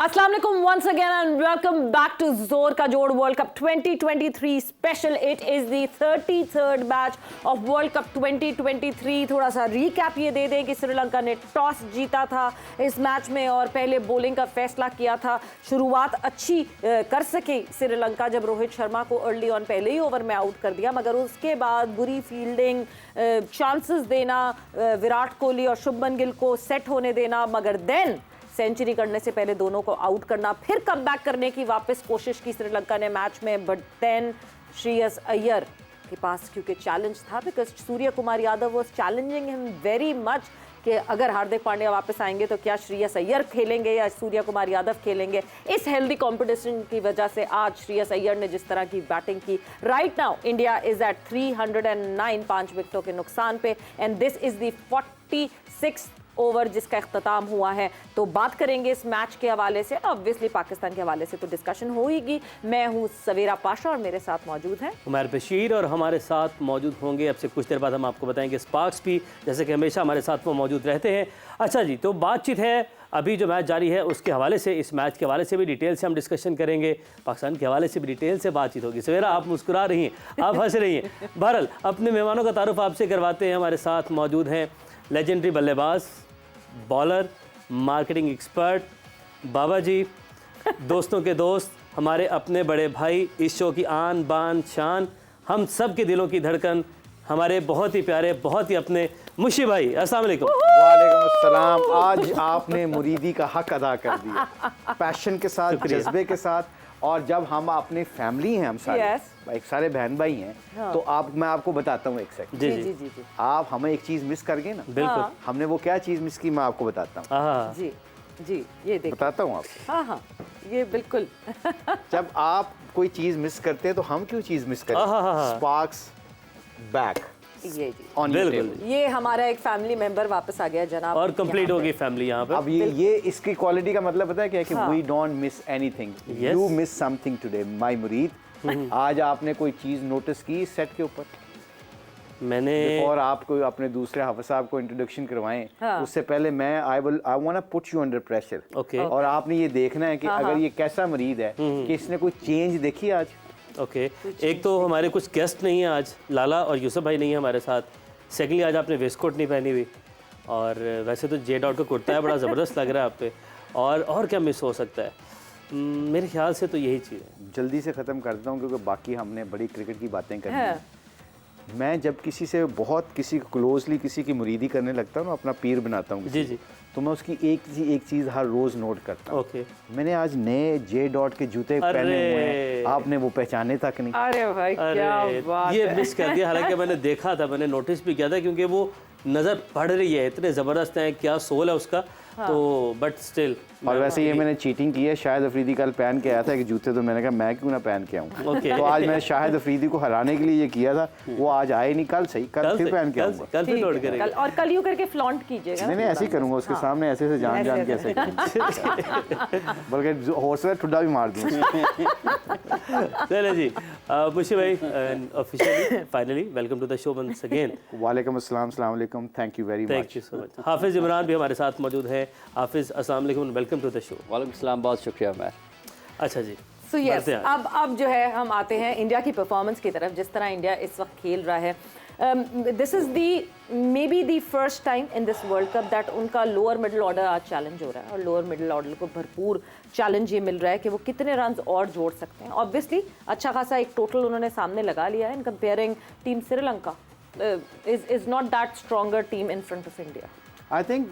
अस्सलाम वालेकुम once again and welcome back to जोर का जोड़ World Cup 2023 special. It is the 33rd match of World Cup 2023. थोड़ा सा recap ये दे दें कि श्रीलंका ने टॉस जीता था इस मैच में और पहले बॉलिंग का फैसला किया था. शुरुआत अच्छी कर सके श्रीलंका जब रोहित शर्मा को अर्ली ऑन पहले ही ओवर में आउट कर दिया, मगर उसके बाद बुरी फील्डिंग, चांसेस देना विराट कोहली और शुभमन गिल को सेट होने देना, मगर देन सेंचुरी करने से पहले दोनों को आउट करना, फिर कमबैक करने की वापस कोशिश की श्रीलंका ने मैच में. बट देन श्रेयस अय्यर के पास क्योंकि चैलेंज था, because Surya Kumar Yadav was challenging him very much कि अगर हार्दिक पांड्या वापस आएंगे तो क्या श्रेयस अय्यर खेलेंगे या सूर्य कुमार यादव खेलेंगे. इस हेल्दी कंपटीशन की वजह से आज श्रेयस अय्यर ने जिस तरह की बैटिंग की, right now India is at 309 5 विकेटों के नुकसान पे, and this is the 46 over जिसका इख्तिताम हुआ है. तो बात करेंगे इस मैच के हवाले से, ऑब्वियसली पाकिस्तान के हवाले से तो डिस्कशन होगी. मैं हूं सवेरा पाशा और मेरे साथ मौजूद हैं उमर बशीर और हमारे साथ मौजूद होंगे अब से कुछ देर बाद हम आपको बताएंगे स्पार्क्स भी, जैसे कि हमेशा हमारे साथ वो मौजूद रहते हैं. अच्छा जी, तो बातचीत है अभी जो मैच जारी है उसके हवाले से, इस मैच के हवाले से भी डिटेल से हम डिस्कशन करेंगे, पाकिस्तान के हवाले से भी डिटेल से बातचीत होगी. सवेरा आप मुस्कुरा रही हैं, आप हंस रही हैं. बहरहाल अपने मेहमानों का तारुफ आपसे करवाते हैं. हमारे साथ मौजूद हैं लेजेंडरी बल्लेबाज, बॉलर, मार्केटिंग एक्सपर्ट, बाबा जी, दोस्तों के दोस्त, हमारे अपने बड़े भाई, इस शो की आन बान शान, हम सब के दिलों की धड़कन, हमारे बहुत ही प्यारे, बहुत ही अपने मुशी भाई. अस्सलाम वालेकुम. वालेकुम अस्सलाम. आज आपने मुरीदी का हक अदा कर दिया, पैशन के साथ, जज्बे के साथ. और जब हम अपनी फैमिली हैं, हम सारे एक सारे बहन भाई हैं, हाँ. तो आप, मैं आपको बताता हूँ एक सेकंड. जी. आप हमें एक चीज़ मिस कर गए ना. बिल्कुल. हमने वो क्या चीज़ मिस की, मैं आपको बताता हूँ. जी ये देखिए, बताता हूँ आपको. हाँ ये बिल्कुल. जब आप कोई चीज़ मिस करते हैं तो हम क्यों चीज़ मिस करें? Sparks back. बिल्कुल. ये हमारा एक फैमिली मेंबर वापस आ गया जनाब, और कंप्लीट हो गई फैमिली यहाँ पर. अब ये इसकी क्वालिटी का मतलब पता है क्या है कि we don't miss anything, you miss something today my मुरीद. आज आपने कोई चीज नोटिस की सेट के ऊपर? मैंने, और आपको अपने दूसरे हाफिज साहब को इंट्रोडक्शन करवाएं, उससे पहले मैं I want to put you under pressure. और आपने ये देखना है कि अगर ये कैसा मरीद है कि इसने कोई चेंज देखी आज. एक तो हमारे कुछ गेस्ट नहीं है आज, लाला और यूसुफ भाई नहीं है हमारे साथ. सेकेंडली आज आपने वेस्ट कोट नहीं पहनी हुई, और वैसे तो जे डॉट का कुर्ता है, बड़ा ज़बरदस्त लग रहा है आप पे. और क्या मिस हो सकता है? मेरे ख्याल से तो यही चीज़ है. जल्दी से ख़त्म कर देता हूँ क्योंकि बाकी हमने बड़ी क्रिकेट की बातें करनी है. मैं जब किसी से बहुत किसी क्लोजली किसी की मुरीदी करने लगता हूँ ना, अपना पीर बनाता हूँ जी, तो मैं उसकी एक चीज़ हर रोज़ नोट करता हूँ. मैंने आज नए जे डॉट के जूते पहने हुए हैं, आपने वो पहचाने तक नहीं. अरे भाई क्या बात ये मिस कर दिया. हालांकि मैंने देखा था, मैंने नोटिस भी किया था, क्योंकि वो नज़र पड़ रही है, इतने ज़बरदस्त हैं, क्या सोल है उसका. तो बट स्टिल. और वैसे ये मैंने चीटिंग की है. शाहिद अफरीदी कल पहन के आया था कि जूते, तो मैंने कहा मैं क्यों ना पहन के आऊँ. तो आज मैंने शाहिद अफरीदी को हराने के लिए ये किया था. वो आज आए नहीं, कल सही, कल फिर पहन के आऊँगा. कल फिर लोड करेंगे. और कल यूं करके फ्लॉन्ट कीजिएगा. नहीं ऐसे ही करूँगा उसके सामने, ऐसे से जान कैसे, बल्कि हौसला ठुड्डा भी मार दूँ. चले जी, मुशी भाई, officially finally welcome to the show once again. वालेकुम अस्सलाम, अस्सलाम वालेकुम, thank you very much. Thank you so much. Hafeez Imran भी हमारे साथ मौजूद है. हाफिज अस्सलाम वालेकुम, वेलकम टू द शो. वालेकुम सलाम, बहुत शुक्रिया. मैं अच्छा जी, सो यस, अब जो है हम आते हैं इंडिया की परफॉर्मेंस की तरफ. जिस तरह इंडिया इस वक्त खेल रहा है, this is the may be the first time in this world cup that उनका लोअर मिडिल ऑर्डर आज चैलेंज हो रहा है, और लोअर मिडिल ऑर्डर को भरपूर चैलेंज ये मिल रहा है कि वो कितने रन और जोड़ सकते हैं. ऑब्वियसली अच्छा खासा एक टोटल उन्होंने सामने लगा लिया है. इन comparing team Sri Lanka is not that stronger team in front of India. I think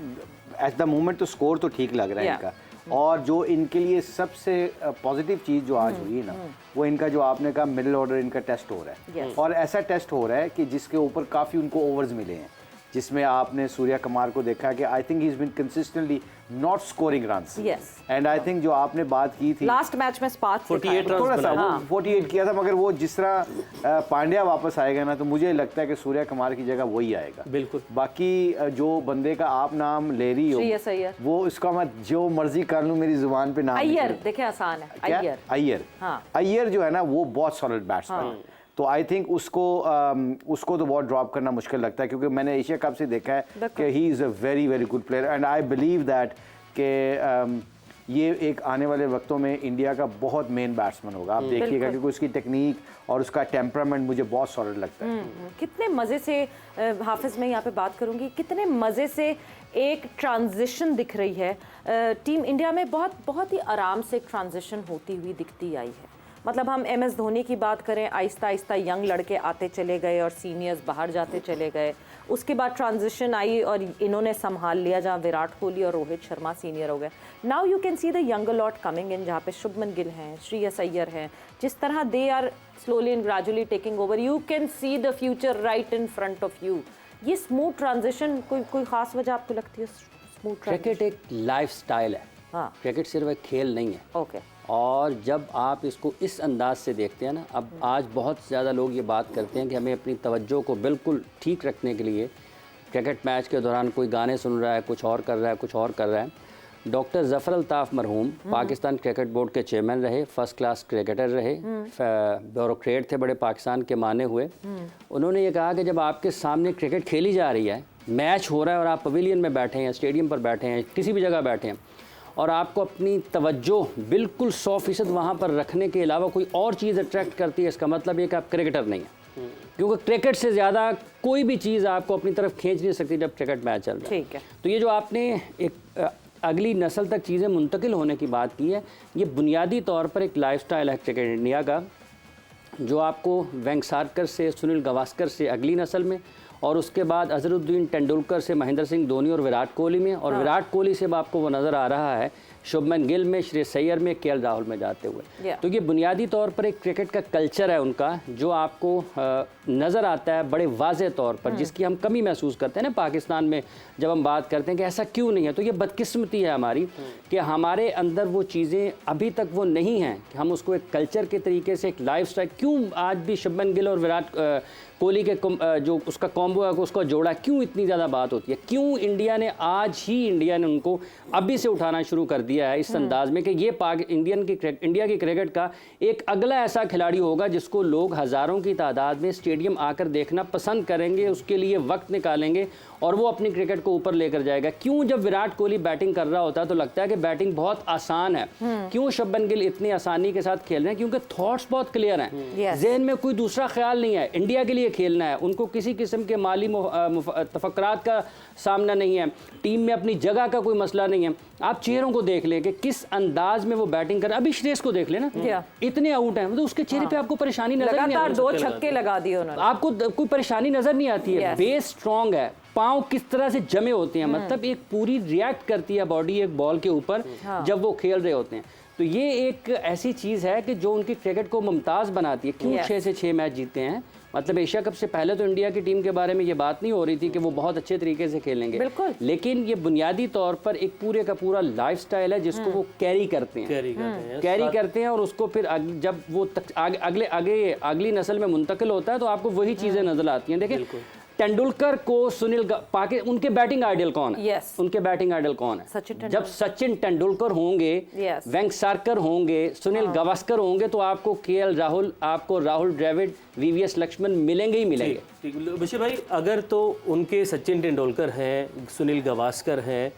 at the moment तो स्कोर तो ठीक लग रहा है इनका. और जो इनके लिए सबसे पॉजिटिव चीज़ जो आज हुई है ना, वो इनका जो आपने कहा मिडिल ऑर्डर इनका टेस्ट हो रहा है. और ऐसा टेस्ट हो रहा है कि जिसके ऊपर काफ़ी उनको ओवर्स मिले हैं, जिसमें आपने सूर्या कुमार को देखा कि I think he is been consistently not scoring runs. And I think जो आपने बात की थी लास्ट मैच में स्पार्क 48 थोड़ा सा 48 किया था, मगर वो जिस तरह पांड्या वापस आएगा ना, तो मुझे लगता है कि सूर्या कुमार की जगह वही आएगा. बिल्कुल. बाकी जो बंदे का आप नाम ले रही हो, वो उसका मैं जो मर्जी कर लूँ, मेरी जुबान पे नाम अय्यर. देखे आसान है. अय्यर जो है ना, वो बहुत सॉलिड बैट्समैन. तो आई थिंक उसको तो बहुत ड्रॉप करना मुश्किल लगता है, क्योंकि मैंने एशिया कप से देखा है कि he is a very very good player. And I believe that कि ये एक आने वाले वक्तों में इंडिया का बहुत मेन बैट्समैन होगा। आप देखिएगा क्योंकि उसकी टेक्निक और उसका टेम्परामेंट मुझे बहुत सॉलिड लगता है। कितने मज़े से हाफिज मैं यहाँ पे बात करूँगी, कितने मज़े से एक ट्रांजिशन दिख रही है। टीम इंडिया में बहुत ही आराम से ट्रांजिशन होती हुई दिखती आई है। मतलब हम MS धोनी की बात करें, आहिस्ता आहिस्ता यंग लड़के आते चले गए और सीनियर्स बाहर जाते चले गए। उसके बाद ट्रांजिशन आई और इन्होंने संभाल लिया, जहाँ विराट कोहली और रोहित शर्मा सीनियर हो गए। Now you can see the younger lot coming in, जहाँ पे शुभमन गिल हैं, श्रेयस अय्यर हैं। जिस तरह they are slowly and gradually taking over, you can see the future right in front of you. ये स्मूथ ट्रांजिशन, कोई खास वजह आपको लगती है स्मूथ? क्रिकेट एक लाइफ स्टाइल है। हाँ, क्रिकेट सिर्फ एक खेल नहीं है। ओके। और जब आप इसको इस अंदाज से देखते हैं ना, अब आज बहुत ज़्यादा लोग ये बात करते हैं कि हमें अपनी तवज्जो को बिल्कुल ठीक रखने के लिए क्रिकेट मैच के दौरान कोई गाने सुन रहा है, कुछ और कर रहा है, कुछ और कर रहा है। डॉक्टर ज़फ़र अल्ताफ़ मरहूम पाकिस्तान क्रिकेट बोर्ड के चेयरमैन रहे, फर्स्ट क्लास क्रिकेटर रहे, ब्यूरोक्रेट थे, बड़े पाकिस्तान के माने हुए। उन्होंने ये कहा कि जब आपके सामने क्रिकेट खेली जा रही है, मैच हो रहा है और आप पवेलियन में बैठे हैं, स्टेडियम पर बैठे हैं, किसी भी जगह बैठे हैं, और आपको अपनी तवज्जो बिल्कुल 100% वहाँ पर रखने के अलावा कोई और चीज़ अट्रैक्ट करती है, इसका मतलब ये कि आप क्रिकेटर नहीं हैं। क्योंकि क्रिकेट से ज़्यादा कोई भी चीज़ आपको अपनी तरफ खींच नहीं सकती जब क्रिकेट मैच चल रहा है। ठीक है। तो ये जो आपने एक अगली नस्ल तक चीज़ें मुंतकिल होने की बात की है, ये बुनियादी तौर पर एक लाइफस्टाइल है क्रिकेट इंडिया का, जो आपको वेंगसारकर से, सुनील गावस्कर से अगली नस्ल में, और उसके बाद अजहरुद्दीन तेंदुलकर से महेंद्र सिंह धोनी और विराट कोहली में, और विराट कोहली से आपको वो नज़र आ रहा है शुभमन गिल में, श्रेयस अय्यर में, KL राहुल में जाते हुए। तो ये बुनियादी तौर पर एक क्रिकेट का कल्चर है उनका, जो आपको नज़र आता है बड़े वाज़े तौर पर, जिसकी हम कमी महसूस करते हैं ना पाकिस्तान में जब हम बात करते हैं कि ऐसा क्यों नहीं है। तो ये बदकिस्मती है हमारी कि हमारे अंदर वो चीज़ें अभी तक वो नहीं हैं कि हम उसको एक कल्चर के तरीके से, एक लाइफ स्टाइल, क्यों आज भी शुभमन गिल और विराट कोहली के जो उसका कॉम्बो है, उसका जोड़ा, क्यों इतनी ज़्यादा बात होती है? क्यों इंडिया ने आज ही उनको अभी से उठाना शुरू कर दिया है इस अंदाज में कि ये इंडिया की क्रिकेट का एक अगला ऐसा खिलाड़ी होगा जिसको लोग हज़ारों की तादाद में स्टेडियम आकर देखना पसंद करेंगे, उसके लिए वक्त निकालेंगे और वो अपनी क्रिकेट को ऊपर लेकर जाएगा। क्यों जब विराट कोहली बैटिंग कर रहा होता है तो लगता है कि बैटिंग बहुत आसान है, क्यों शुभमन गिल इतनी आसानी के साथ खेल रहे हैं? क्योंकि थॉट्स बहुत क्लियर हैं, जहन में कोई दूसरा ख्याल नहीं है, इंडिया के लिए खेलना है, उनको किसी किस्म के माली तफक्रात का सामना नहीं है, टीम में अपनी जगह का कोई मसला नहीं है। आप चेहरों को देख लें कि किस अंदाज में वो बैटिंग कर, अभी श्रेयस को देख लेना, इतने आउट हैं, मतलब उसके चेहरे पे आपको परेशानी नजर नहीं आती, 2 छक्के लगा दिए उन्होंने, आपको कोई परेशानी नजर नहीं आती है। बेस स्ट्रांग है, पाँव किस तरह से जमे होते हैं, मतलब एक पूरी रिएक्ट करती है बॉडी एक बॉल के ऊपर जब वो खेल रहे होते हैं। तो ये एक ऐसी चीज़ है कि जो उनकी क्रिकेट को मुमताज़ बनाती है। क्यों 6 से 6 मैच जीते हैं? मतलब एशिया कप से पहले तो इंडिया की टीम के बारे में ये बात नहीं हो रही थी कि वो बहुत अच्छे तरीके से खेलेंगे, लेकिन ये बुनियादी तौर पर एक पूरे का पूरा लाइफस्टाइल है जिसको वो कैरी करते हैं और उसको फिर जब वो अगली नस्ल में मुंतकिल होता है तो आपको वही चीज़ें नजर आती हैं। देखिए तेंदुलकर को उनके बैटिंग आइडियल कौन है? उनके बैटिंग आइडियल कौन है? जब सचिन तेंदुलकर होंगे, वेंगसारकर होंगे, सुनील गावस्कर होंगे, तो आपको KL राहुल, आपको राहुल द्रविड़, VVS लक्ष्मण मिलेंगे ही मिलेंगे। बशीर भाई, अगर तो उनके सचिन तेंदुलकर हैं, सुनील गावस्कर हैं,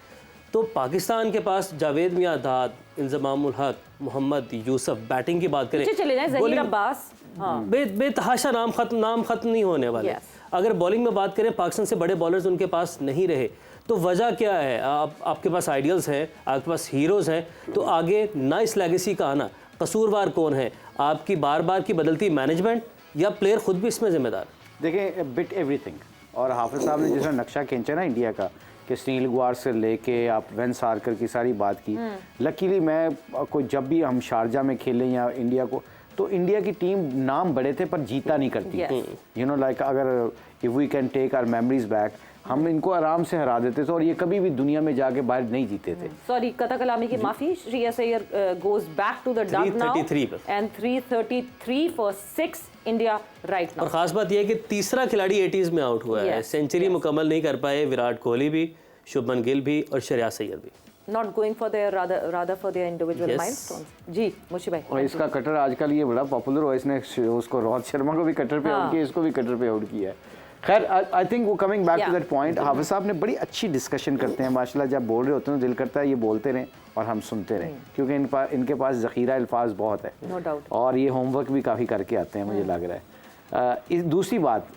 तो पाकिस्तान के पास जावेद मियां दाद, इंजमामुल हक, मोहम्मद यूसुफ, बैटिंग की बात करें, चले जाएं, ज़हीर अब्बास, बेतहाशा नाम खत्म नहीं होने वाले। अगर बॉलिंग में बात करें, पाकिस्तान से बड़े बॉलर्स उनके पास नहीं रहे, तो वजह क्या है? आपके पास आइडियल्स हैं, आपके पास हीरोज़ हैं, तो आगे ना इस लेगेसी का आना, कसूरवार कौन है? आपकी बार बार की बदलती मैनेजमेंट या प्लेयर खुद भी इसमें जिम्मेदार? देखें, बिट एवरीथिंग। और हाफिज साहब ने जिसका नक्शा खींचा ना इंडिया का, कि सुनील गावस्कर से लेके आप वेंगसारकर की सारी बात की, लकीली मैं कोई जब भी हम शारजा में खेलें या इंडिया को, तो इंडिया की टीम नाम बड़े थे पर जीता नहीं करती। यू नो लाइक अगर if we can take our memories back, हम इनको आराम से हरा देते थे और ये कभी भी दुनिया में जाके बाहर नहीं जीते थे। सॉरी, कथा कलामी की माफी, Shreyas Iyer goes back to the duck now and 333 for 6 India right now. और खास बात यह है कि तीसरा खिलाड़ी 80s में आउट हुआ है, सेंचुरी मुकम्मल नहीं कर पाए विराट कोहली भी, शुभमन गिल भी और श्रेयस अय्यर भी। Not going for their rather for their individual milestones. जी मुशी भाई, और इसका कटर आजकल ये बड़ा पॉपुलर हुआ, इसने उसको रोहित शर्मा को भी कटर पे आउट किया, इसको भी कटर पे आउट किया है। खैर आई थिंक वो coming back to Yeah. That point, Hafeez साहब ने बड़ी अच्छी डिस्कशन करते हैं माशाल्लाह। जब बोल रहे होते हैं तो दिल करता है ये बोलते रहें और हम सुनते रहें, क्योंकि इनके पास ज़ख़ीरा अल्फाज बहुत है। No doubt. और ये होमवर्क भी काफ़ी करके आते हैं, मुझे लग रहा है। इस दूसरी बात,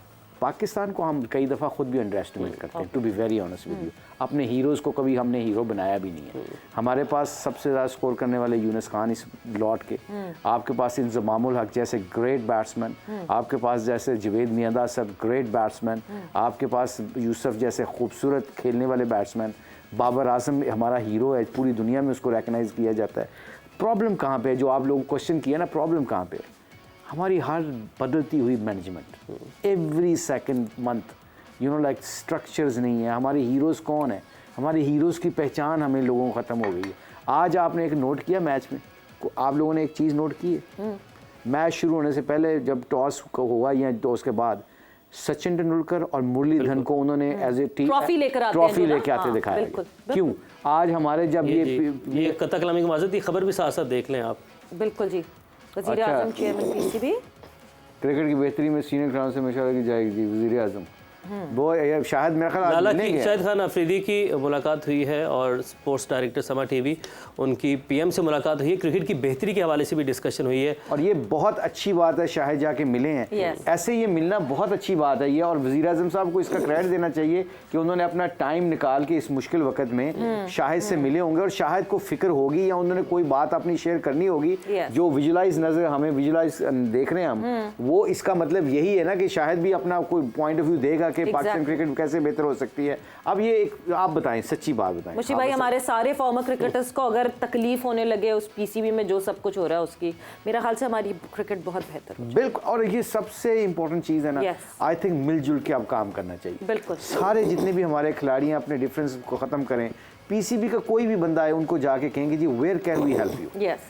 पाकिस्तान को हम कई दफ़ा खुद भी अंडर एस्टिमेट करते हैं, to be very honest with you. अपने हीरोज़ को कभी हमने हीरो बनाया भी नहीं है। हमारे पास सबसे ज़्यादा स्कोर करने वाले यूनुस खान इस लॉट के, आपके पास इंज़मामुल हक जैसे ग्रेट बैट्समैन, आपके पास जैसे जवेद मियांदा सब ग्रेट बैट्समैन, आपके पास यूसुफ जैसे खूबसूरत खेलने वाले बैट्समैन, बाबर आजम हमारा हीरो है, पूरी दुनिया में उसको रिकगनाइज़ किया जाता है। प्रॉब्लम कहाँ पे है, जो आप लोगों को क्वेश्चन किया ना, प्रॉब्लम कहाँ पे है? हमारी हर बदलती हुई management, every second month like structures नहीं है। हमारे हीरोज़ कौन है, हमारे हीरोज़ की पहचान हमें लोगों को ख़त्म हो गई है। आज आपने एक नोट किया मैच में, आप लोगों ने एक चीज़ नोट की है, मैच शुरू होने से पहले जब टॉस हुआ या टॉस के बाद सचिन तेंदुलकर और मुरलीधरन को उन्होंने एज ए टीम ट्रॉफी लेकर आते आते दिखाया। बिल्कुल, क्यों? आज हमारे जब ये कत्ता कलामी की माजरत, ये खबर भी साथ साथ देख लें आप। बिल्कुल जी। वज़ीर अच्छा। आज़म चेयरमैन पीसीबी, क्रिकेट की बेहतरी में सीनियर खिलाड़ियों से मशवरा की जाएगी, वज़ीर आज़म वो शायद मेरा ख्याल लाला आज की मिलेंगे। शाहिद खान अफरीदी की मुलाकात हुई है और स्पोर्ट्स डायरेक्टर समा टीवी, उनकी पीएम से मुलाकात हुई है, क्रिकेट की बेहतरी के हवाले से भी डिस्कशन हुई है। और ये बहुत अच्छी बात है, शाहिद जाके मिले हैं। Yes. ऐसे ये मिलना बहुत अच्छी बात है ये, और वज़ीर आज़म साहब को इसका क्रेडिट देना चाहिए कि उन्होंने अपना टाइम निकाल के इस मुश्किल वक्त में शाहिद से मिले होंगे, और शाहिद को फिक्र होगी या उन्होंने कोई बात अपनी शेयर करनी होगी। Yes. जो विजुलाइज नजर हमें विजुलाइज देख रहे हैं हम, वो इसका मतलब यही है ना कि शाहिद भी अपना कोई पॉइंट ऑफ व्यू देगा कि पाकिस्तान क्रिकेट कैसे बेहतर हो सकती है। अब ये एक आप बताएं, सच्ची बात बताएं मुशी भाई, हमारे सारे फॉर्मर क्रिकेटर्स को अगर तकलीफ होने लगे उस पीसीबी में जो सब कुछ हो रहा है उसकी, मेरा ख्याल से हमारी क्रिकेट बहुत बेहतर हो। बिल्कुल, और ये सबसे इंपॉर्टेंट चीज़ है ना, Yes. आई थिंक मिलजुल के अब काम करना चाहिए। बिल्कुल। सारे जितने भी हमारे खिलाड़ी हैं अपने डिफरेंस को ख़त्म करें। पीसीबी का कोई भी बंदा है उनको जाके कहेंगे जी where can we help you, yes,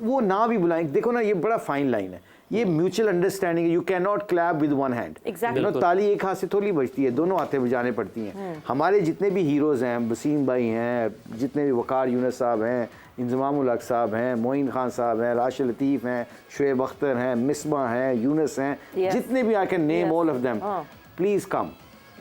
वो ना भी बुलाएं। देखो ना, ये बड़ा फाइन लाइन है, ये म्यूचुअल अंडरस्टैंडिंग है। You can not clap with one hand. Exactly. ताली एक हाथ से थोड़ी बजती है, दोनों हाथें बजाने पड़ती हैं। हमारे जितने भी हीरोज़ हैं, वसीम भाई हैं, जितने भी वकार यूनुस साहब हैं, इंज़मामुल हक साहब हैं, मोइन खान साहब हैं, राशिद लतीफ़ हैं, शुएब अख्तर हैं, मिसबा हैं, यूनुस हैं, Yes. जितने भी I can name all of them, हाँ। Please come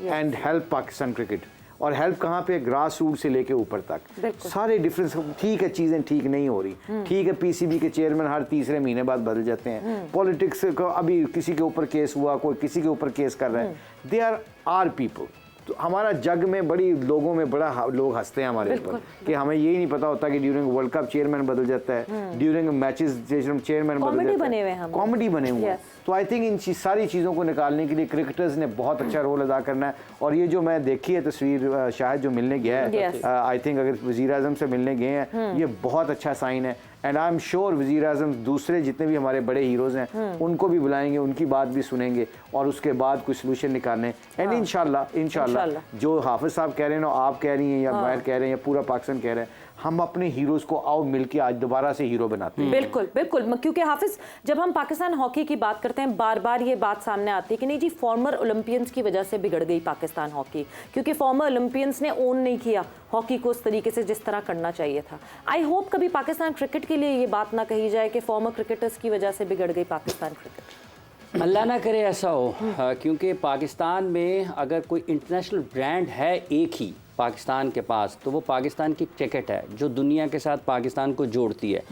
and help Pakistan cricket. और हेल्प कहाँ पे? ग्रास रूट से लेके ऊपर तक बिल्कुल। सारे डिफरेंस। ठीक है, चीज़ें ठीक नहीं हो रही, ठीक है, पीसीबी के चेयरमैन हर तीसरे महीने बाद बदल जाते हैं। पॉलिटिक्स का अभी किसी के ऊपर केस हुआ, कोई किसी के ऊपर केस कर रहा है। They are people. तो हमारा जग में बड़ी लोगों में बड़ा लोग हंसते हैं हमारे ऊपर कि हमें यही नहीं पता होता कि ड्यूरिंग वर्ल्ड कप चेयरमैन बदल जाता है, ड्यूरिंग मैचेस चेयरमैन बदल कॉमेडी जाता बने हुए है, हैं हम। कॉमेडी बने हुए हैं। Yes. तो आई थिंक इन सारी चीज़ों को निकालने के लिए क्रिकेटर्स ने बहुत अच्छा रोल अदा करना है। और ये जो मैं देखी है तस्वीर, शायद जो मिलने गया है, Yes. आई थिंक अगर वज़ीर आज़म से मिलने गए हैं, ये बहुत अच्छा साइन है। एंड आई एम श्योर वज़ीर आज़म दूसरे जितने भी हमारे बड़े हीरोज़ हैं उनको भी बुलाएंगे, उनकी बात भी सुनेंगे और उसके बाद कुछ सोल्यूशन निकालने। एंड इंशाल्लाह जो हाफिज़ साहब कह रहे हैं ना, आप कह रही हैं या मैं कह रहे हैं या पूरा पाकिस्तान कह रहा है, हम अपने हीरोज़ को आओ मिलके आज दोबारा से हीरो बनाते हैं। बिल्कुल बिल्कुल, क्योंकि हाफिज जब हम पाकिस्तान हॉकी की बात करते हैं बार बार ये बात सामने आती है कि नहीं जी फॉर्मर ओलंपियंस की वजह से बिगड़ गई पाकिस्तान हॉकी, क्योंकि फॉर्मर ओलंपियंस ने ओन नहीं किया हॉकी को उस तरीके से जिस तरह करना चाहिए था। आई होप कभी पाकिस्तान क्रिकेट के लिए ये बात ना कही जाए कि फॉर्मर क्रिकेटर्स की वजह से बिगड़ गई पाकिस्तान क्रिकेट। अल्लाह ना करे ऐसा हो, क्योंकि पाकिस्तान में अगर कोई इंटरनेशनल ब्रांड है एक ही पाकिस्तान के पास, तो वो पाकिस्तान की क्रिकेट है जो दुनिया के साथ पाकिस्तान को जोड़ती है।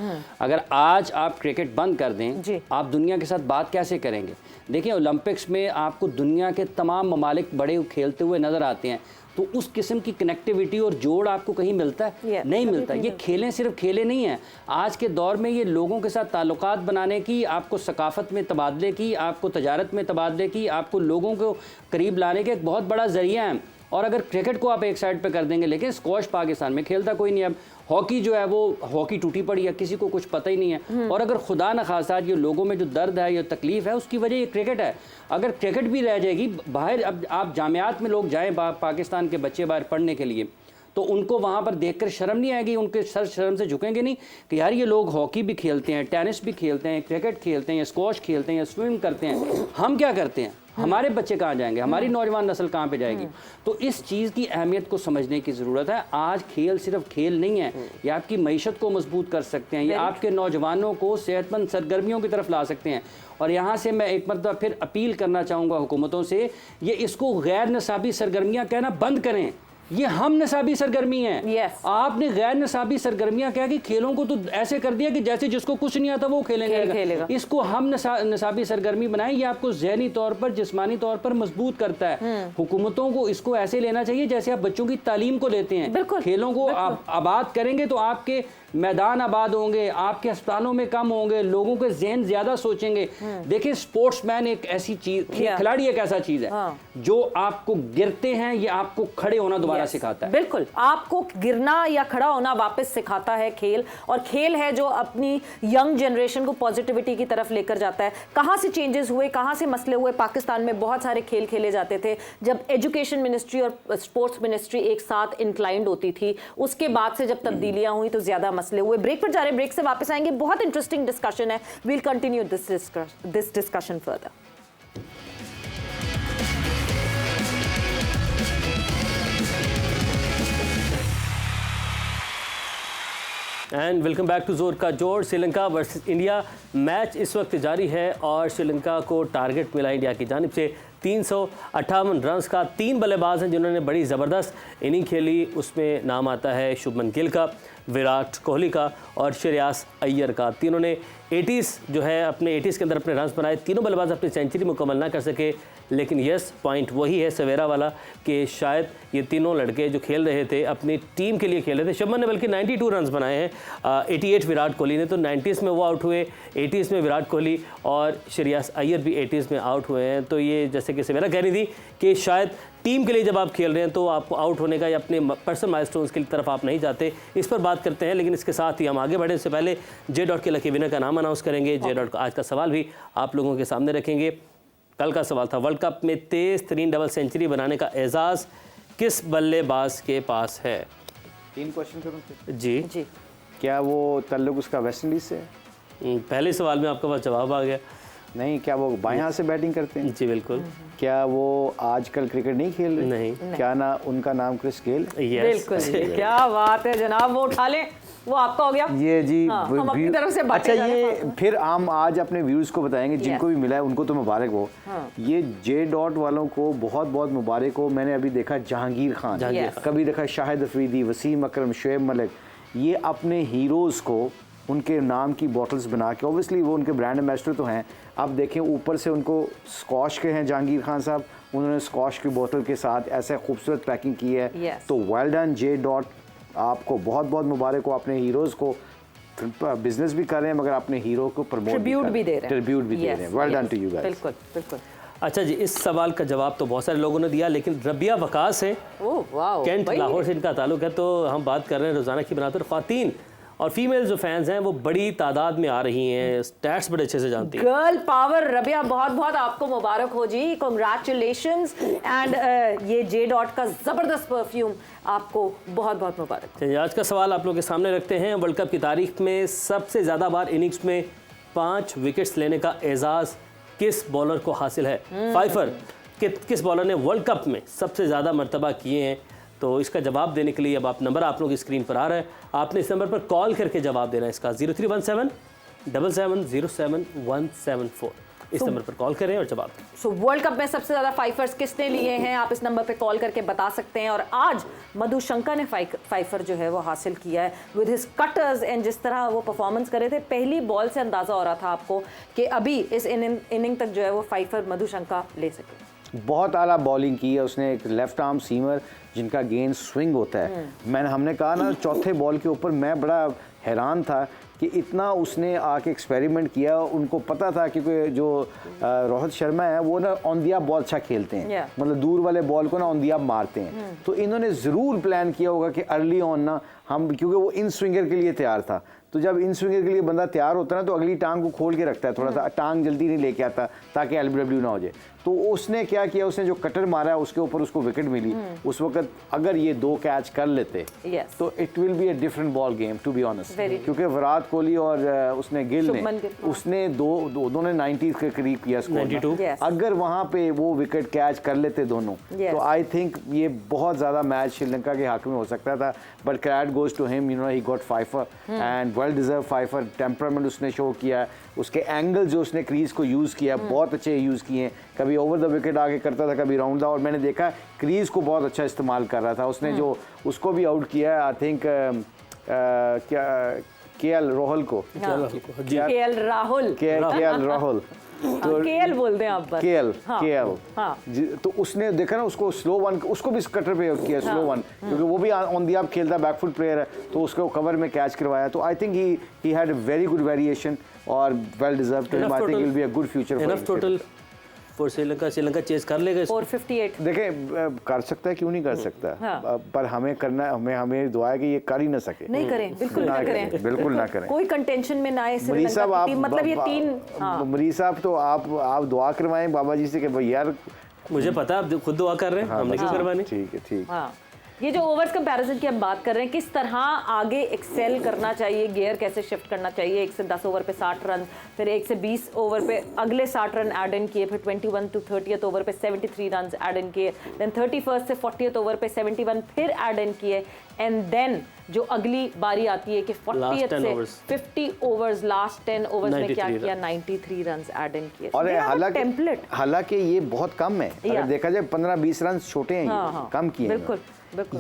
अगर आज आप क्रिकेट बंद कर दें, आप दुनिया के साथ बात कैसे करेंगे? देखिए, ओलंपिक्स में आपको दुनिया के तमाम ममालिक बड़े खेलते हुए नज़र आते हैं, तो उस किस्म की कनेक्टिविटी और जोड़ आपको कहीं मिलता है? नहीं मिलता। ये खेलें सिर्फ खेले नहीं हैं, आज के दौर में ये लोगों के साथ ताल्लुकात बनाने की, आपको सकाफत में तबादले की, आपको तजारत में तबादले की, आपको लोगों को करीब लाने के एक बहुत बड़ा ज़रिया है। और अगर क्रिकेट को आप एक साइड पे कर देंगे, लेकिन स्क्वॉश पाकिस्तान में खेलता कोई नहीं। अब हॉकी जो है वो हॉकी टूटी पड़ी है, किसी को कुछ पता ही नहीं है। और अगर खुदा न खासा ये लोगों में जो दर्द है, ये तकलीफ़ है, उसकी वजह ये क्रिकेट है। अगर क्रिकेट भी रह जाएगी बाहर, अब आप जामियात में लोग जाएँ पाकिस्तान के बच्चे बाहर पढ़ने के लिए, तो उनको वहाँ पर देखकर शर्म नहीं आएगी, उनके सर शर्म से झुकेंगे नहीं कि यार ये लोग हॉकी भी खेलते हैं, टेनिस भी खेलते हैं, क्रिकेट खेलते हैं, या स्क्वॉश खेलते हैं, या स्विमिंग करते हैं, हम क्या करते हैं? हमारे बच्चे कहाँ जाएंगे, हमारी नौजवान नस्ल कहाँ पे जाएगी। तो इस चीज़ की अहमियत को समझने की ज़रूरत है। आज खेल सिर्फ खेल नहीं है, ये आपकी मईशत को मजबूत कर सकते हैं, ये आपके नौजवानों को सेहतमंद सरगर्मियों की तरफ ला सकते हैं। और यहाँ से मैं एक मरतबा फिर अपील करना चाहूँगा हुकूमतों से, ये इसको गैर निसाबी सरगर्मियाँ कहना बंद करें। ये हम निसाबी सरगर्मी हैं। आपने गैर निसाबी सरगर्मियां क्या कि खेलों को तो ऐसे कर दिया कि जैसे जिसको कुछ नहीं आता वो खेलेगा। इसको हम निसाबी सरगर्मी बनाएं। ये आपको ज़हनी तौर पर, जिस्मानी तौर पर मजबूत करता है। हुकूमतों को इसको ऐसे लेना चाहिए जैसे आप बच्चों की तालीम को लेते हैं। खेलों को आप आबाद करेंगे तो आपके मैदान आबाद होंगे, आपके अस्पतालों में कम होंगे, लोगों के जहन ज्यादा सोचेंगे। देखिए, स्पोर्ट्समैन एक ऐसी चीज, खिलाड़ी एक ऐसा चीज है जो आपको गिरते हैं, ये आपको खड़े होना दोबारा सिखाता है। बिल्कुल, आपको गिरना या खड़ा होना वापस सिखाता है खेल। और खेल है जो अपनी यंग जनरेशन को पॉजिटिविटी की तरफ लेकर जाता है। कहां से चेंजेस हुए, कहां से मसले हुए। पाकिस्तान में बहुत सारे खेल खेले जाते थे जब एजुकेशन मिनिस्ट्री और स्पोर्ट्स मिनिस्ट्री एक साथ इंक्लाइंड होती थी। उसके बाद से जब तब्दीलियां हुई तो ज्यादा मसले हुए। ब्रेक पर जा रहे हैं, ब्रेक से वापस आएंगे। बहुत इंटरेस्टिंग डिस्कशन है। We'll continue this discussion further. And welcome back to जोर का जोर। श्रीलंका वर्सेस इंडिया मैच इस वक्त जारी है और श्रीलंका को टारगेट मिला इंडिया की जानिब से 358 रन्स का। 3 बल्लेबाज हैं जिन्होंने बड़ी ज़बरदस्त इनिंग खेली। उसमें नाम आता है शुभमन गिल का, विराट कोहली का और श्रेयस अय्यर का। तीनों ने 80s जो है अपने 80s के अंदर अपने रन्स बनाए। तीनों बल्लेबाज अपनी सेंचुरी मुकम्मल ना कर सके, लेकिन यस पॉइंट वही है सवेरा वाला कि शायद ये तीनों लड़के जो खेल रहे थे अपनी टीम के लिए खेल रहे थे। शुभमन ने बल्कि 92 रन्स बनाए हैं, 88 विराट कोहली ने। तो 90s में वो आउट हुए, 80s में विराट कोहली और श्रेयस अय्यर भी 80s में आउट हुए हैं। तो ये जैसे कि सवेरा कह रही थी कि शायद टीम के लिए जब आप खेल रहे हैं तो आपको आउट होने का या अपने पर्सनल माइलस्टोन्स की तरफ आप नहीं जाते। इस पर बात करते हैं, लेकिन इसके साथ ही हम आगे बढ़े उससे पहले जे डॉट के लकी विनर का नाम अनाउंस करेंगे। जे डॉट का आज का सवाल भी आप लोगों के सामने रखेंगे। कल का सवाल था, वर्ल्ड कप में तेज तरीन डबल सेंचुरी बनाने का एजाज़ किस बल्लेबाज के पास है? 3 क्वेश्चन करूँ जी। क्या वो तल्लुक उसका वेस्ट इंडीज से? पहले सवाल में आपके पास जवाब आ गया। नहीं। क्या वो बाएं हाथ से बैटिंग करते हैं? जी बिल्कुल। क्या वो आजकल क्रिकेट नहीं खेल रहे? नहीं। क्या ना उनका नाम क्रिस गेल? बिल्कुल। क्या बात है जनाब, वो उठा लें, वो आपका हो गया। ये जी हम अपनी तरफ से अच्छा, ये फिर हम आज अपने व्यूज को बताएंगे। जिनको भी मिला है उनको तो मुबारक हो। ये जे डॉट वालों को बहुत बहुत मुबारक हो। मैंने अभी देखा जहांगीर खान, कभी देखा शाहिद अफरीदी, वसीम अकरम, शुएब मलिक, ये अपने हीरोज़ को उनके नाम की बॉटल्स बना के, ऑब्वियसली वो उनके ब्रांड एम्बेसडर तो हैं। आप देखें ऊपर से उनको स्कॉच के हैं जहांगीर खान साहब, उन्होंने स्कॉच की बोतल के साथ ऐसे खूबसूरत पैकिंग की है। तो वेल डन जे डॉट, आपको बहुत बहुत मुबारक हो। अपने हीरोज़ को बिजनेस भी कर रहे हैं मगर अपने हीरो को प्रमोट भी दे रहे हैं। Well done to you guys. बिल्कुल बिल्कुल। अच्छा जी, इस सवाल का जवाब तो बहुत सारे लोगों ने दिया, लेकिन रबिया वकास है, कैंट लाहौर से इनका ताल्लुक है। तो हम बात कर रहे हैं रोज़ाना की बनाते ख़वातीन और फीमेल जो फैंस हैं वो बड़ी तादाद में आ रही हैं, स्टैट्स बड़े अच्छे से जानती हैं। Girl power. रबिया, बहुत बहुत आपको मुबारक हो जी, कॉन्ग्रेचुलेशंस। एंड ये जे डॉट का ज़बरदस्त परफ्यूम आपको बहुत बहुत मुबारक। आज का सवाल आप लोगों के सामने रखते हैं। वर्ल्ड कप की तारीख में सबसे ज़्यादा बार इनिंग्स में 5 विकेट्स लेने का एजाज़ किस बॉलर को हासिल है? फाइफर किस बॉलर ने वर्ल्ड कप में सबसे ज़्यादा मरतबा किए हैं? तो इसका जवाब देने के लिए अब आप नंबर आप लोगों की स्क्रीन पर आ रहा है, आपने इस नंबर पर कॉल करके जवाब देना है इसका 0317 7707 इस नंबर पर कॉल करें और जवाब दें। सो वर्ल्ड कप में सबसे ज़्यादा फाइफर्स किसने लिए हैं आप इस नंबर पे कॉल करके बता सकते हैं। और आज मधुशंका ने फाइफर जो है वो हासिल किया है विद हिज कटर्स। एंड जिस तरह वो परफॉर्मेंस करे थे, पहली बॉल से अंदाज़ा हो रहा था आपको कि अभी इस इनिंग तक जो है वो फाइफर मधुशंका ले सके। बहुत आला बॉलिंग की है उसने, एक लेफ्ट आर्म सीमर जिनका गेंद स्विंग होता है। हमने कहा ना चौथे बॉल के ऊपर, मैं बड़ा हैरान था कि इतना उसने आके एक्सपेरिमेंट किया। उनको पता था क्योंकि जो रोहित शर्मा है वो ना ऑन दी बॉल अच्छा खेलते हैं, मतलब दूर वाले बॉल को ना ऑन दी मारते हैं। तो इन्होंने ज़रूर प्लान किया होगा कि अर्ली ऑन ना हम, क्योंकि वो इन स्विंगर के लिए तैयार था। तो जब इन स्विंगर के लिए बंदा तैयार होता है ना तो अगली टांग को खोल के रखता है, थोड़ा सा टांग जल्दी नहीं लेके आता ताकि LBW ना हो जाए। तो उसने क्या किया, उसने जो कटर मारा उसके ऊपर उसको विकेट मिली। उस वक्त अगर ये 2 कैच कर लेते तो it will be a different ball game to be honest, क्योंकि विराट कोहली और उसने गिल ने उसने दोनों ने 90 के करीब किया स्कोर। अगर वहां पे वो विकेट कैच कर लेते दोनों तो आई थिंक ये बहुत ज्यादा मैच श्रीलंका के हक में हो सकता था। But credit goes to him, you know, he got fifer and well deserve fifer. Temperament उसने शो किया, उसके एंगल जो उसने क्रीज को यूज़ किया बहुत अच्छे यूज़ किए। कभी ओवर द विकेट आगे करता था, कभी राउंड द, और मैंने देखा क्रीज को बहुत अच्छा इस्तेमाल कर रहा था। उसने जो उसको भी आउट किया आई थिंक क्या केएल राहुल को, केएल राहुल तो केएल बोल दें आप, केएल तो उसने देखा ना उसको स्लो वन, उसको भी कटर पे किया स्लो वन, क्योंकि वो भी ऑन दी आप खेलता बैकफुट प्लेयर है, तो उसको कवर में कैच करवाया। तो I think he had a very good variation और well deserved to him. I think will be a good future enough total for Sri Lanka chase कर लेगा 458। देखें कर सकता है, क्यों नहीं कर सकता। पर हमें करना, हमें दुआ है कि ये कर ही ना सके। नहीं करें, बिल्कुल ना करें, बिल्कुल ना करें। कोई कंटेंशन में ना आए श्रीलंका की टीम। मतलब ये 3 मरीज साहब तो आप दुआ करवाएं बाबा जी से कि भाई यार, मुझे पता आप खुद दुआ कर रहे हैं, हमने क्यों करवानी। ठीक है, ठीक। ये जो ओवर्स कंपैरिजन की हम बात कर रहे हैं, किस तरह आगे एक्सेल करना चाहिए, गियर कैसे शिफ्ट करना चाहिए। 1 से 10 ओवर पे 60 रन, फिर 1 से 20 ओवर पे अगले 60 रन ऐड इन किए, फिर 21 to 30th ओवर पे 73 रन ऐड इन किए, देन 31st से 40th ओवर पे 71 फिर ऐड इन किए, एंड देन जो अगली बारी आती है कि 40th से 50 ओवर्स, लास्ट 10 ओवर्स में क्या किया, 93 रन ऐड इन किए। और हालांकि ये बहुत कम है, अगर देखा जाए 15-20 रन छोटे हैं, कम किए। बिल्कुल।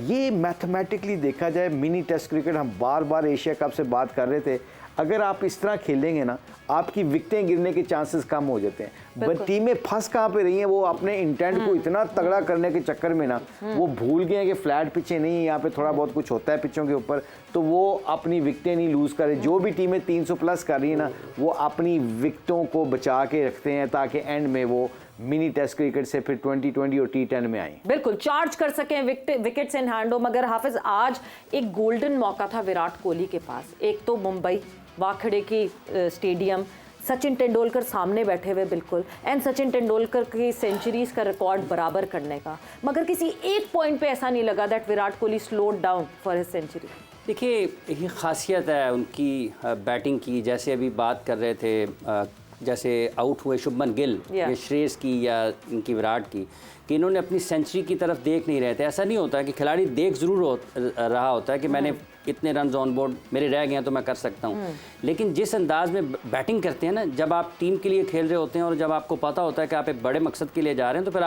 ये मैथमेटिकली देखा जाए मिनी टेस्ट क्रिकेट, हम बार बार एशिया कप से बात कर रहे थे, अगर आप इस तरह खेलेंगे ना आपकी विकेटें गिरने के चांसेस कम हो जाते हैं। बट टीमें फंस कहाँ पे रही हैं, वो अपने इंटेंट को इतना तगड़ा करने के चक्कर में ना वो भूल गए हैं कि फ्लैट पिचें नहीं, यहाँ पे थोड़ा बहुत कुछ होता है पिचों के ऊपर, तो वो अपनी विकेटें नहीं लूज करें। जो भी टीमें 300 प्लस कर रही है ना, वो अपनी विकेटों को बचा के रखते हैं ताकि एंड में वो मिनी टेस्ट क्रिकेट से फिर 2020 और T10 में आई, बिल्कुल चार्ज कर सकें विकेट्स इन हैंड हो। मगर हाफिज आज एक गोल्डन मौका था विराट कोहली के पास। एक तो मुंबई वाखड़े की स्टेडियम, सचिन तेंदुलकर सामने बैठे हुए बिल्कुल, एंड सचिन तेंदुलकर की सेंचुरीज का रिकॉर्ड बराबर करने का, मगर किसी एक पॉइंट पे ऐसा नहीं लगा that Virat Kohli slowed down for his century. देखिए ये खासियत है उनकी बैटिंग की, जैसे अभी बात कर रहे थे जैसे आउट हुए शुभमन गिल, या श्रेयस की या इनकी विराट की, कि इन्होंने अपनी सेंचुरी की तरफ देख नहीं रहे थे। ऐसा नहीं होता है कि खिलाड़ी देख ज़रूर रहा होता है कि मैंने इतने रन ऑन बोर्ड मेरे रह गए हैं तो मैं कर सकता हूँ, लेकिन जिस अंदाज में बैटिंग करते हैं ना, जब आप टीम के लिए खेल रहे होते हैं और जब आपको पता होता है कि आप एक बड़े मकसद के लिए जा रहे हैं, तो फिर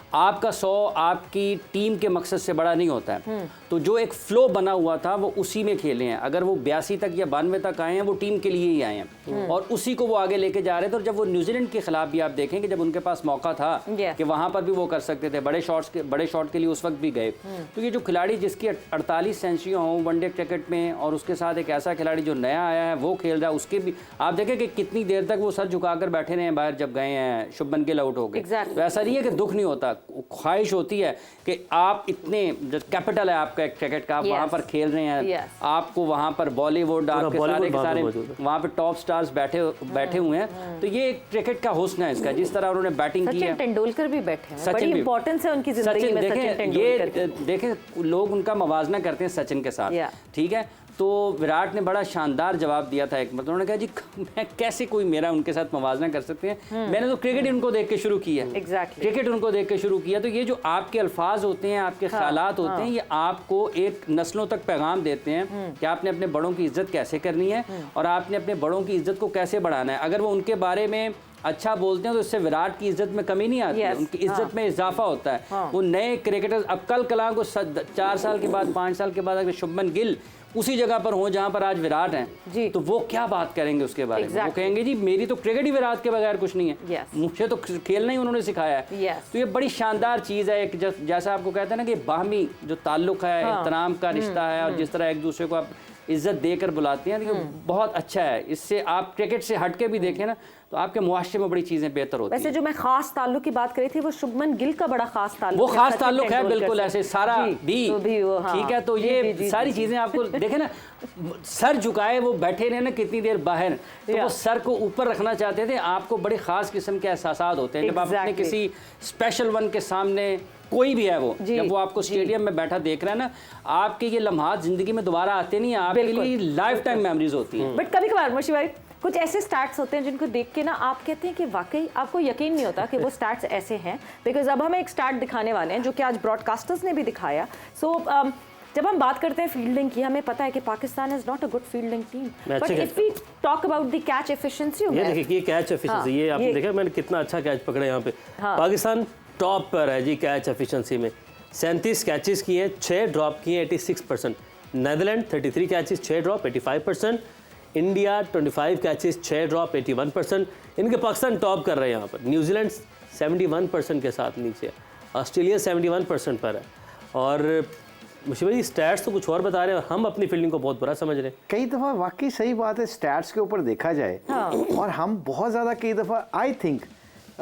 आपका 100 आपकी टीम के मकसद से बड़ा नहीं होता है। तो जो एक फ्लो बना हुआ था वो उसी में खेले हैं। अगर वो 82 तक या 92 तक आए हैं, वो टीम के लिए ही आए हैं और उसी को वो आगे लेके जा रहे थे। और जब वो न्यूजीलैंड के खिलाफ भी आप देखें कि जब उनके पास मौका था कि वहां पर भी वो कर सकते थे, बड़े शॉट के लिए उस वक्त भी गए। तो ये जो खिलाड़ी जिसकी 48 सेंचुरियां हों वनडे क्रिकेट में, और उसके साथ एक ऐसा खिलाड़ी जो नया आया है वो खेल रहा है, उसके भी आप देखें कि कितनी देर तक वो सर झुकाकर बैठे रहे हैं बाहर जब गए हैं शुभमन गिल आउट हो गए। तो ऐसा नहीं है कि दुख नहीं होता, ख्वाहिश होती है कि आप इतने कैपिटल है आपका एक क्रिकेट का, आप वहां पर खेल रहे हैं, आपको वहां पर बॉलीवुड आपके सारे के सारे वहां पर टॉप स्टार्स बैठे हुए हैं। तो ये क्रिकेट का हुस्न है इसका, जिस तरह उन्होंने बैटिंग की है। सचिन तेंदुलकर भी बैठे हैं, बड़ी इंपॉर्टेंस है उनकी जिंदगी में सचिन तेंदुलकर। ये देखें लोग उनका मवाजना करते हैं सचिन के साथ, ठीक है। तो विराट ने बड़ा शानदार जवाब दिया था एक मतलब, उन्होंने कहा जी मैं कैसे कोई मेरा उनके साथ मवाजना कर सकते हैं, मैंने तो क्रिकेट ही उनको देख के शुरू किया है। क्रिकेट उनको देख के शुरू किया। तो ये जो आपके अल्फाज होते हैं, आपके ख्यालात होते हैं, ये आपको एक नस्लों तक पैगाम देते हैं कि आपने अपने बड़ों की इज्जत कैसे करनी है और आपने अपने बड़ों की इज्जत को कैसे बढ़ाना है। अगर वो उनके बारे में अच्छा बोलते हैं तो इससे विराट की इज्जत में कमी नहीं आती है, उनकी इज्जत में इजाफा होता है। वो नए क्रिकेटर, अब कल कला को 4 साल के बाद 5 साल के बाद अगर शुभमन गिल उसी जगह पर हो जहां पर आज विराट हैं, तो वो क्या बात करेंगे उसके बारे में। वो कहेंगे जी मेरी तो क्रिकेट ही विराट के बगैर कुछ नहीं है, मुझे तो खेलना ही उन्होंने सिखाया है। तो ये बड़ी शानदार चीज़ है, एक जैसा आपको कहते हैं ना कि बाहमी जो ताल्लुक है, एहतराम का रिश्ता है, और जिस तरह एक दूसरे को आप इज्जत देकर बुलाते हैं, तो बहुत अच्छा है। इससे आप क्रिकेट से हट के भी देखें ना, तो आपके मुआशरे में बड़ी चीज़ें बेहतर होती हैं। वैसे जो मैं खास ताल्लुक की बात करी थी वो शुभमन गिल का बड़ा खास ताल्लुक वो खास ताल्लुक है, बिल्कुल ऐसे सारा भी तो भी वो, हाँ, ठीक है। तो ये सारी चीज़ें आपको देखें ना, सर झुकाए वो बैठे रहे ना कितनी देर बाहर, तो वो सर को ऊपर रखना चाहते थे। आपको बड़े ख़ास किस्म के एहसासात होते हैं जब आप अपने किसी स्पेशल वन के सामने, कोई भी है वो, जब वो आपको स्टेडियम में बैठा देख रहा है ना, आपके ये लम्हात ज़िंदगी में दोबारा आते नहीं, आपके लिए लाइफ टाइम मेमोरीज होती हैं। बट कभी कभार मुर्शी भाई कुछ ऐसे स्टैट्स होते हैं जिनको देख के ना आप कहते हैं कि वाकई आपको यकीन नहीं होता कि वो स्टैट्स ऐसे हैं। बिकॉज अब हमें एक स्टैट दिखाने वाले हैं जो कि आज ब्रॉडकास्टर्स ने भी दिखाया। सो जब हम बात करते हैं फील्डिंग की, हमें पता है कि Pakistan is not a good fielding team, but if we talk about the catch efficiency, ये देखिए ये कैच एफिशिएंसी, ये आपने देखा मैंने कितना अच्छा कैच पकड़ा यहाँ पे। पाकिस्तान टॉप पर है जी कैच एफिशिएंसी में। 37 कैचेस किए हैं, 6 ड्रॉप किए हैं, 86%। Netherland 33 catches, 6 drop, 85%। India 25 catches, 6 drop, 81%। इनके पाकिस्तान टॉप कर रहे हैं यहाँ पर। न्यूजीलैंड 71% के साथ नीचे है, ऑस्ट्रेलिया 71% पर है। और मुशीब भाई स्टैट्स तो कुछ और बता रहे हैं और हम अपनी फील्डिंग को बहुत बुरा समझ रहे हैं। कई दफ़ा वाकई सही बात है, स्टैट्स के ऊपर देखा जाए और हम बहुत ज़्यादा कई दफ़ा I think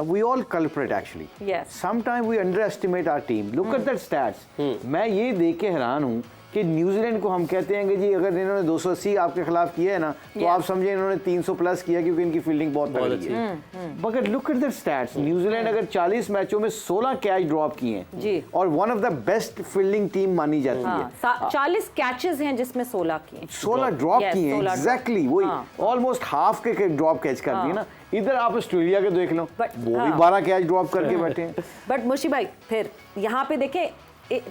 we all culprit actually. Yes. Sometimes we underestimate our team. Look at that stats. मैं ये देख के हैरान हूँ कि न्यूजीलैंड को हम कहते हैं कि जी अगर इन्होंने 280 आपके खिलाफ किया है ना, तो आप समझे इन्होंने 300 प्लस किया क्योंकि इनकी फील्डिंग बहुत तगड़ी है। मगर look at the stats, New Zealand अगर 40 मैचों में 16 कैच ड्रॉप किए हैं और one of the best fielding team मानी जाती है। 40 कैचेस हैं जिसमें 16 किए, 16 ड्रॉप किए हैं, एग्जैक्टली वही, ऑलमोस्ट हाफ के ड्रॉप कैच कर दिए ना। इधर आप ऑस्ट्रेलिया के देख लो, वो भी 12 कैच ड्रॉप करके बैठे हैं। बट मुर्शी भाई फिर यहाँ पे देखें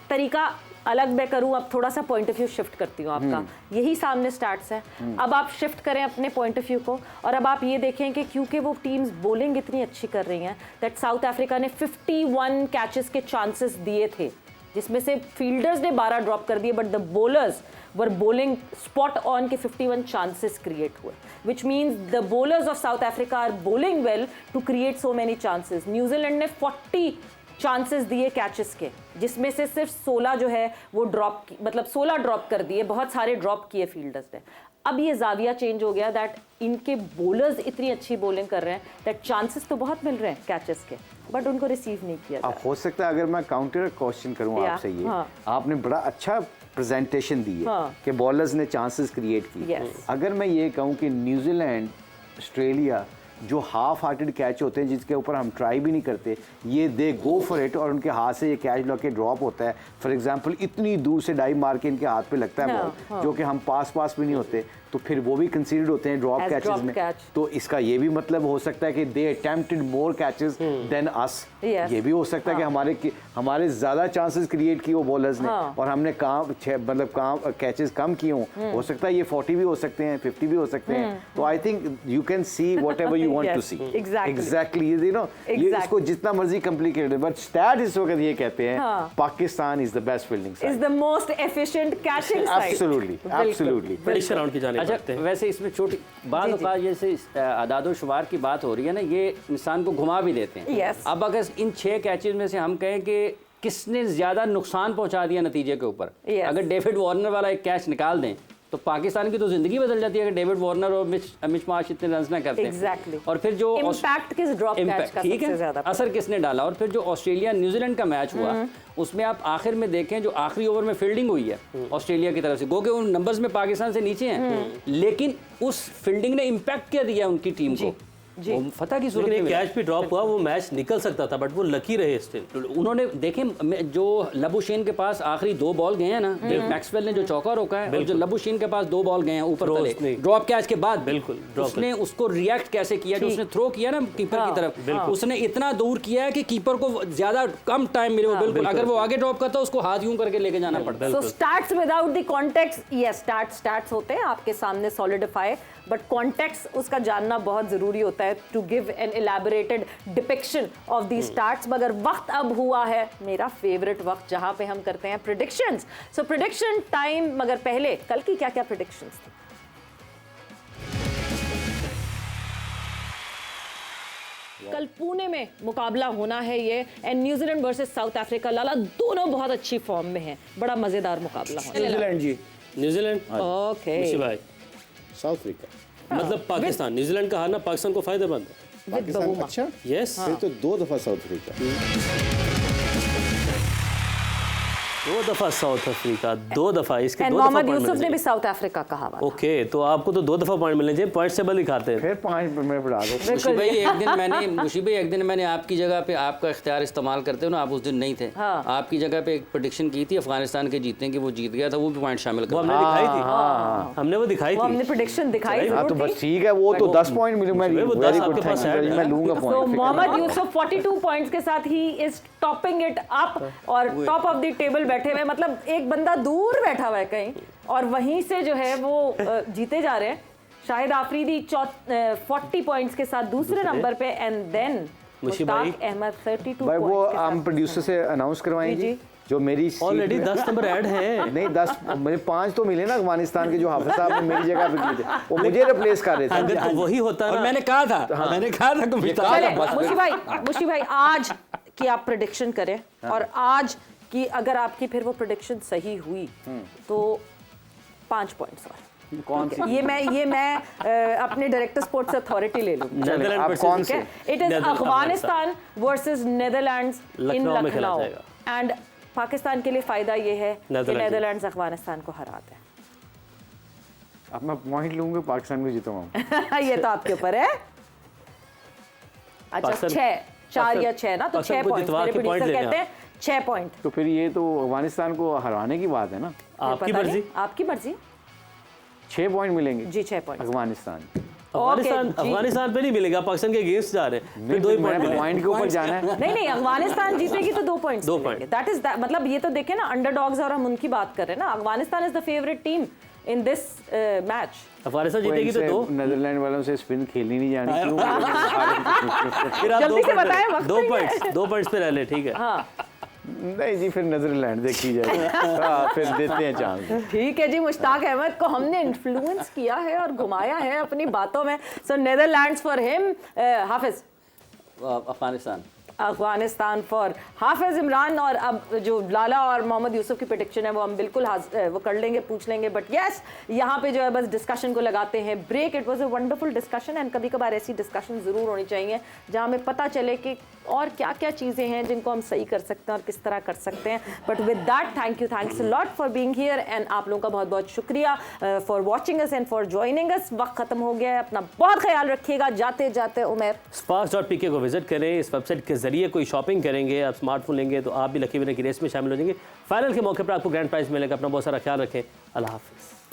तरीका अलग मैं करूँ, अब थोड़ा सा पॉइंट ऑफ व्यू शिफ्ट करती हूँ आपका। यही सामने स्टार्ट्स है, अब आप शिफ्ट करें अपने पॉइंट ऑफ व्यू को और अब आप ये देखें कि क्योंकि वो टीम्स बॉलिंग इतनी अच्छी कर रही हैं दैट साउथ अफ्रीका ने 51 कैचेस के चांसेस दिए थे, जिसमें से फील्डर्स ने 12 ड्रॉप कर दिए, but the bowlers were bowling spot on के 51 चांसेस क्रिएट हुए, which means the bowlers of South Africa are bowling well to create so many chances. New Zealand ने 40 चांसेस दिए कैचेस के, जिसमें से सिर्फ 16 जो है वो ड्रॉप, मतलब 16 ड्रॉप कर दिए, बहुत सारे ड्रॉप किए फील्डर्स ने। अब ये जाविया चेंज हो गया दैट इनके बॉलर्स इतनी अच्छी बॉलिंग कर रहे हैं दैट चांसेस तो बहुत मिल रहे हैं कैचेस के, बट उनको रिसीव नहीं किया। अब हो सकता है अगर मैं काउंटर क्वेश्चन करूं आपसे, ये आपने बड़ा अच्छा प्रेजेंटेशन दी है कि बॉलर्स ने चांसेस क्रिएट की। अगर मैं ये कहूं कि न्यूजीलैंड, ऑस्ट्रेलिया जो हाफ हार्टेड कैच होते हैं जिसके ऊपर हम ट्राई भी नहीं करते, ये दे गो फॉर इट और उनके हाथ से ये कैच लग के ड्रॉप होता है। फॉर एग्जांपल इतनी दूर से डाइव मार के इनके हाथ पे लगता है बॉल, जो कि हम पास भी नहीं होते, तो फिर वो भी कंसीडर्ड होते हैं ड्रॉप कैचेस में। तो इसका ये भी मतलब हो सकता है कि दे अटेम्प्टेड मोर कैचेस देन अस। ये भी हो सकता है कि हमारे ज्यादा चांसेस क्रिएट किए वो बॉलर्स ने और हमने काम कैचेस कम किए हों। हो सकता है ये 40 भी हो सकते हैं, 50 भी हो सकते हैं। तो I think you can see whatever you want to see. Exactly, you know, ये इसको जितना मर्जी कॉम्प्लिकेटेड, बट स्टैट इस वक्त ये कहते हैं Pakistan is the best fielding side, is the most efficient catching side. Absolutely. Prediction round की जाने अच्छा, वैसे इसमें छोटी बात होता है, जैसे आदाद और शुमार की बात हो रही है ना, ये इंसान को घुमा भी देते हैं। अब अगर इन 6 कैचेस में से हम कहें कि किसने ज़्यादा नुकसान पहुंचा दिया नतीजे के ऊपर, अगर डेविड वार्नर वाला एक कैच निकाल दें तो पाकिस्तान की तो जिंदगी बदल जाती है अगर डेविड वार्नर और मिच मार्श इतने रन ना करते हैं। और फिर जो इम्पैक्ट किस ड्रॉप कैच का सबसे ज्यादा असर किसने डाला, और फिर जो ऑस्ट्रेलिया न्यूजीलैंड का मैच हुआ उसमें आप आखिर में देखें जो आखिरी ओवर में फील्डिंग हुई है ऑस्ट्रेलिया की तरफ से, गो के उन नंबर्स में पाकिस्तान से नीचे हैं, लेकिन उस फील्डिंग ने इम्पैक्ट क्या दिया उनकी टीम को, वो फतह की सूरत में। कैच भी ड्रॉप हुआ, वो मैच निकल सकता था, बट वो लकी रहे स्टिल। उन्होंने देखें जो लबुशेन के पास आखिरी 2 बॉल गए हैं ना, मैक्सवेल ने जो चौका रोका है, और जो लबुशेन के पास 2 बॉल गए हैं ऊपर तले ड्रॉप कैच के बाद, बिल्कुल उसने उसको रिएक्ट कैसे किया, जो उसने थ्रो किया ना कीपर की तरफ, उसने इतना दूर किया है कि कीपर को ज्यादा कम टाइम मिले। बिल्कुल, अगर वो आगे ड्रॉप करता उसको हाथ यूं करके लेके जाना पड़ता है। So stats without the context, yes stats होते हैं आपके सामने सॉलिडिफाई, बट कॉन्टेक्स्ट उसका जानना बहुत जरूरी होता है to give an elaborated depiction of the starts. मगर वक्त अब हुआ है मेरा फेवरेट वक्त जहां पे हम करते हैं प्रेडिक्शंस। सो प्रेडिक्शन टाइम, मगर पहले कल की क्या क्या प्रेडिक्शंस थी? कल पुणे में मुकाबला होना है ये, and New Zealand versus South Africa. Lala दोनों बहुत अच्छी फॉर्म में हैं, बड़ा मजेदार मुकाबला होना है। न्यूजीलैंड जी, न्यूजीलैंड। ओके भाई साउथ अफ्रीका मतलब पाकिस्तान, न्यूजीलैंड का हारना पाकिस्तान को फायदेमंद है। पाकिस्तान Bahuma. अच्छा यस फिर तो 2 दफा साउथ अफ्रीका। 2 दफा साउथ अफ्रीका, 2 दफा, इसके एंड 2 दफा मोहम्मद पॉइंट यूसुफ मिलने ने भी चाहिए। साउथ अफ्रीका कहा हुआ था। ओके, तो आपको तो 2 दफा पॉइंट मिलने चाहिए, पॉइंट टेबल दिखाते हैं। फिर 5 में बढ़ा दो। मुशी भाई एक दिन मैंने आपकी जगह पे आपका इख्तियार इस्तेमाल करते हो ना, आप उस दिन नहीं थे। हाँ। आपकी जगह पे एक प्रेडिक्शन की थी अफगानिस्तान के जीतने की, वो जीत गया था, वो भी पॉइंट शामिल वो कर हमने दिखाई थी, हमने वो दिखाई वो हमने थी। प्रेडिक्शन दिखाई हाँ तो जरूर बस थी। ठीक है, वो तो 10 पॉइंट मिले। मैं वो 10 वेरी आपके गुड, पास थैंक यू, है। मैं लूंगा तो पॉइंट। मोहम्मद यूसुफ 42 पॉइंट्स के साथ he is topping it up और टॉप ऑफ द टेबल बैठे हुए, मतलब एक बंदा दूर बैठा हुआ है कहीं और वहीं से जो है वो जीते जा रहे हैं। शाहिद आफरीदी 40 पॉइंट्स के साथ दूसरे नंबर पे एंड देन मुशी भाई। मुश्ताक अहमद 32 भाई वो पॉइंट्स के हम साथ। प्रोड्यूसर से अनाउंस करवाएंगे जी, जी। जो मेरी सीट ऑलरेडी में- 10 नंबर ऐड हैं। नहीं 10, मुझे 5 तो मिले ना अफगानिस्तान के, जो हाफिज साहब ने मेरी जगह पे किए थे, वो मुझे रिप्लेस कर रहे थे। अगर तो वही होता और ना, मैंने कहा था कि चले, मुशी भाई आज की आप प्रेडिक्शन करें और आज की अगर आपकी फिर वो प्रेडिक्शन सही हुई तो 5 पॉइंट्स और कौन सी? ये मैं अपने डायरेक्टर स्पोर्ट्स अथॉरिटी ले लूँ। नेदरलैंड आप versus- कौन ठीक है, से? It is Afghanistan versus Netherlands in Lucknow में खेला लखनऊ जाएगा। एंड पाकिस्तान के लिए फायदा ये है कि नेदरलैंड्स। नेदरलैंड्स अफगानिस्तान को हराते अब मैं पॉइंट लूंगा, पाकिस्तान को जीतूंगा। हैं। ये तो आपके ऊपर है। अच्छा पाकिस्तान- 6 4 या 6 ना, तो पाकिस्तान 6 को पॉइंट जितवा मेरे के point प्रोड्यूसर लेने कहते हैं 6 पॉइंट। तो फिर ये तो अफगानिस्तान को हराने की बात है ना। आपकी पता मर्जी। नहीं, आपकी मर्जी 6 पॉइंट मिलेंगे जी, 6 पॉइंट। अफगानिस्तान। अफगानिस्तान जी। अफगानिस्तान पे नहीं मिलेगा, पाकिस्तान के अगेंस्ट जा रहे हैं, फिर 2 ही पॉइंट मिलेंगे। पॉइंट के ऊपर जाना है। नहीं अफगानिस्तान जीतेगी तो 2 पॉइंट्स 2 मिलेंगे। point। दैट इज मतलब ये तो देखें ना, अंडरडॉग्स और हम उनकी बात कर रहे हैं ना। Afghanistan is the favourite team in this match. Afghanistan जीतेगी तो 2, नेदरलैंड वालों से स्पिन खेलनी नहीं जानी क्यों? फिर आप जल्दी 2 से बताएं, वक्त 2 नहीं है। पॉइंट्स 2 पॉइंट्स पे रह ले, ठीक है। हाँ नहीं जी, फिर नेदरलैंड देखी जाए। हाँ, फिर देते हैं चांस। ठीक है जी, मुश्ताक अहमद को हमने इन्फ्लुएंस किया है और घुमाया है अपनी बातों में। So Netherlands for him, Hafeez Afghanistan for Hafeez Imran. और अब जो लाला और मोहम्मद यूसुफ की प्रेडिक्शन है वो हम बिल्कुल वो कर लेंगे, पूछ लेंगे। बट यस, यहाँ पे जो है बस डिस्कशन को लगाते हैं break. It was a wonderful discussion and कभी कभार ऐसी डिस्कशन ज़रूर होनी चाहिए जहाँ हमें पता चले कि और क्या क्या चीज़ें हैं जिनको हम सही कर सकते हैं और किस तरह कर सकते हैं। But with that thanks a lot for being here and आप लोगों का बहुत बहुत शुक्रिया for watching us and for joining us. वक्त खत्म हो गया है, अपना बहुत ख्याल रखिएगा। जाते जाते उमर sparks.pk को विजिट करें। इस वेबसाइट के जरिए कोई शॉपिंग करेंगे, आप स्मार्टफोन लेंगे तो आप भी लकी विनर की रेस में शामिल हो जाएंगे। फाइनल के मौके पर आपको ग्रैंड प्राइज मिलेगा। अपना बहुत सारा ख्याल रखें। अल्लाह हाफिज़।